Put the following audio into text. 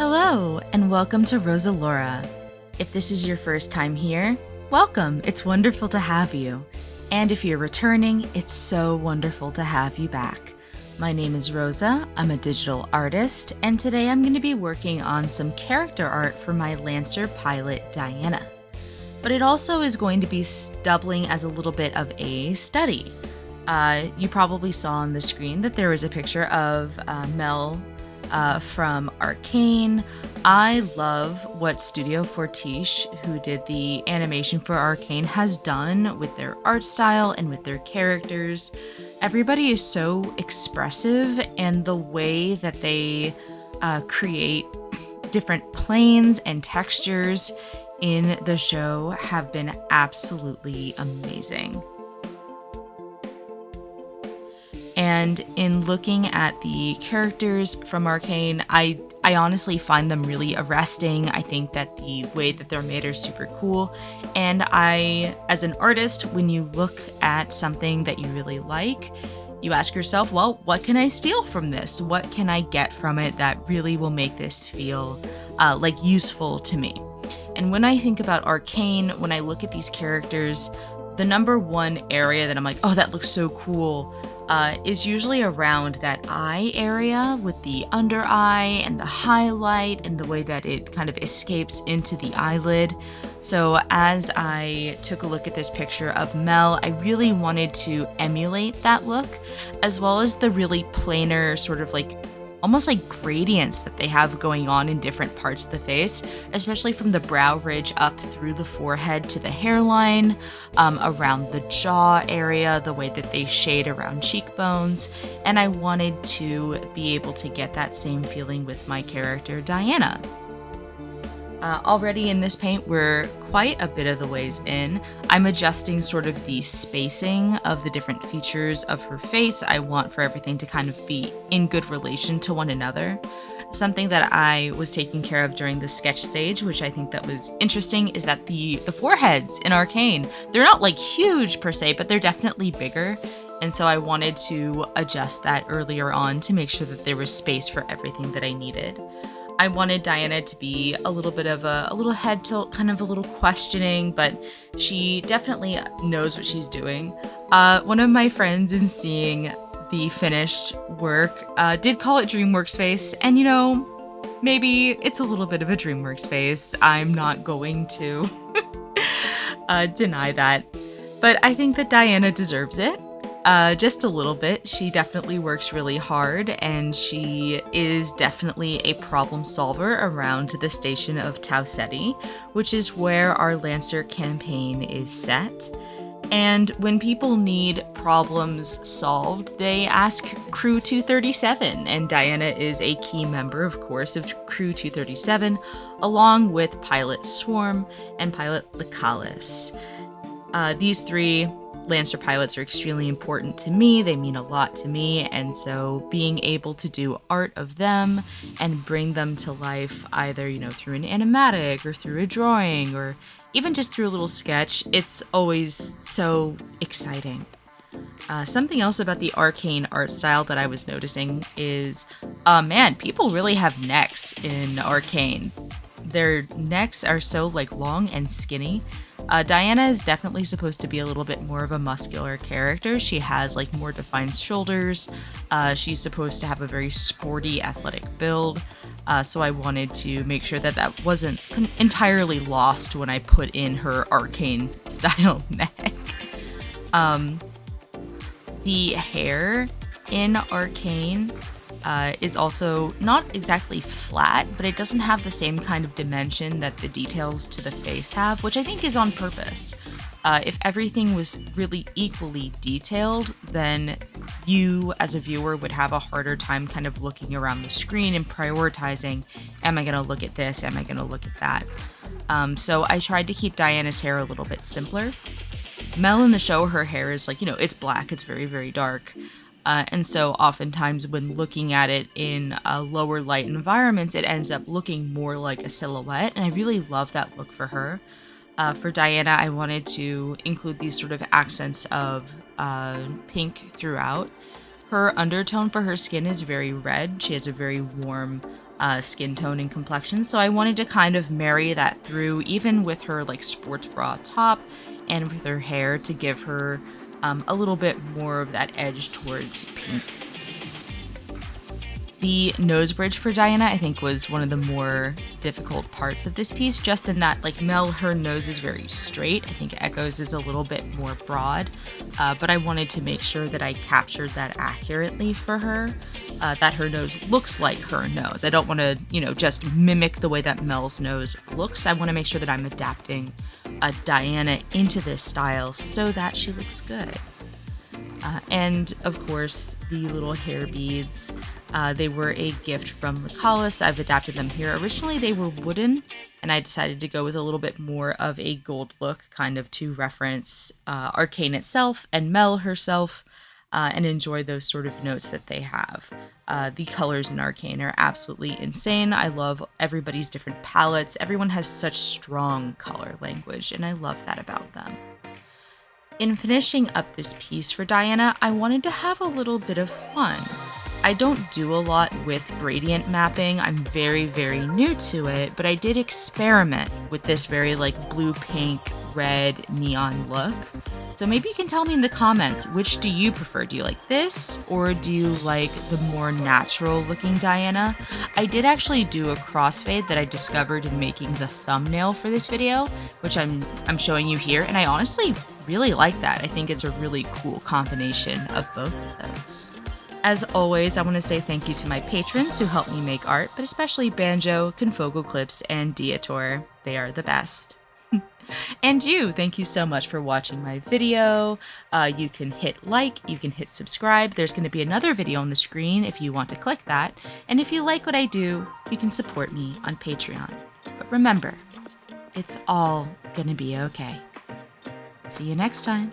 Hello, and welcome to Rosa Laura. If this is your first time here, welcome. It's wonderful to have you. And if you're returning, it's so wonderful to have you back. My name is Rosa, I'm a digital artist, and today I'm going to be working on some character art for my Lancer pilot, Diana. But it also is going to be doubling as a little bit of a study. You probably saw on the screen that there was a picture of Mel from Arcane. I love what Studio Fortiche, who did the animation for Arcane, has done with their art style and with their characters. Everybody is so expressive, and the way that they create different planes and textures in the show have been absolutely amazing. And in looking at the characters from Arcane, I honestly find them really arresting. I think that the way that they're made are super cool. And as an artist, when you look at something that you really like, you ask yourself, well, what can I steal from this? What can I get from it that really will make this feel useful to me? And when I think about Arcane, when I look at these characters, the number one area that I'm like, oh, that looks so cool, is usually around that eye area with the under eye and the highlight and the way that it kind of escapes into the eyelid. So as I took a look at this picture of Mel, I really wanted to emulate that look, as well as the really plainer sort of almost like gradients that they have going on in different parts of the face, especially from the brow ridge up through the forehead to the hairline, around the jaw area, the way that they shade around cheekbones. And I wanted to be able to get that same feeling with my character, Diana. Already in this paint, we're quite a bit of the ways in. I'm adjusting sort of the spacing of the different features of her face. I want for everything to kind of be in good relation to one another. Something that I was taking care of during the sketch stage, which I think that was interesting, is that the foreheads in Arcane, they're not huge per se, but they're definitely bigger. And so I wanted to adjust that earlier on to make sure that there was space for everything that I needed. I wanted Diana to be a little bit of a little head tilt, kind of a little questioning, but she definitely knows what she's doing. One of my friends, in seeing the finished work, did call it DreamWorks face, and maybe it's a little bit of a DreamWorks face. I'm not going to deny that, but I think that Diana deserves it. Just a little bit. She definitely works really hard, and she is definitely a problem solver around the station of Tau Ceti, which is where our Lancer campaign is set. And when people need problems solved, they ask Crew 237, and Diana is a key member, of course, of Crew 237, along with Pilot Swarm and Pilot Lecalis. These three Lancer pilots are extremely important to me. They mean a lot to me, and so being able to do art of them and bring them to life either, through an animatic or through a drawing or even just through a little sketch, it's always so exciting. Something else about the Arcane art style that I was noticing is, people really have necks in Arcane. Their necks are so long and skinny. Diana is definitely supposed to be a little bit more of a muscular character. She has more defined shoulders. She's supposed to have a very sporty, athletic build. So I wanted to make sure that that wasn't entirely lost when I put in her Arcane style neck. The hair in Arcane is also not exactly flat, but it doesn't have the same kind of dimension that the details to the face have, which I think is on purpose. If everything was really equally detailed, then you as a viewer would have a harder time kind of looking around the screen and prioritizing, am I going to look at this? Am I going to look at that? So I tried to keep Diana's hair a little bit simpler. Mel in the show, her hair is it's black, it's very, very dark. And so oftentimes when looking at it in lower light environments, it ends up looking more like a silhouette. And I really love that look for her. For Diana, I wanted to include these sort of accents of pink throughout. Her undertone for her skin is very red. She has a very warm skin tone and complexion, so I wanted to kind of marry that through, even with her like sports bra top and with her hair, to give her a little bit more of that edge towards pink. The nose bridge for Diana, I think, was one of the more difficult parts of this piece, just in that, like, Mel, her nose is very straight. I think Echo's is a little bit more broad, but I wanted to make sure that I captured that accurately for her, that her nose looks like her nose. I don't want to, just mimic the way that Mel's nose looks. I want to make sure that I'm adapting Diana into this style so that she looks good. And of course, the little hair beads, they were a gift from Lacalis. I've adapted them here. Originally, they were wooden, and I decided to go with a little bit more of a gold look, kind of to reference Arcane itself and Mel herself, and enjoy those sort of notes that they have. The colors in Arcane are absolutely insane. I love everybody's different palettes. Everyone has such strong color language, and I love that about them. In finishing up this piece for Diana, I wanted to have a little bit of fun. I don't do a lot with gradient mapping. I'm very, very new to it, but I did experiment with this very like blue, pink, red, neon look. So maybe you can tell me in the comments, which do you prefer? Do you like this, or do you like the more natural looking Diana? I did actually do a crossfade that I discovered in making the thumbnail for this video, which I'm showing you here, and I honestly really like that. I think it's a really cool combination of both of those. As always, I want to say thank you to my patrons who help me make art, but especially Banjo, Confocal Clips, and Diator. They are the best. And you, thank you so much for watching my video. You can hit like, you can hit subscribe. There's going to be another video on the screen if you want to click that. And if you like what I do, you can support me on Patreon. But remember, it's all going to be okay. See you next time.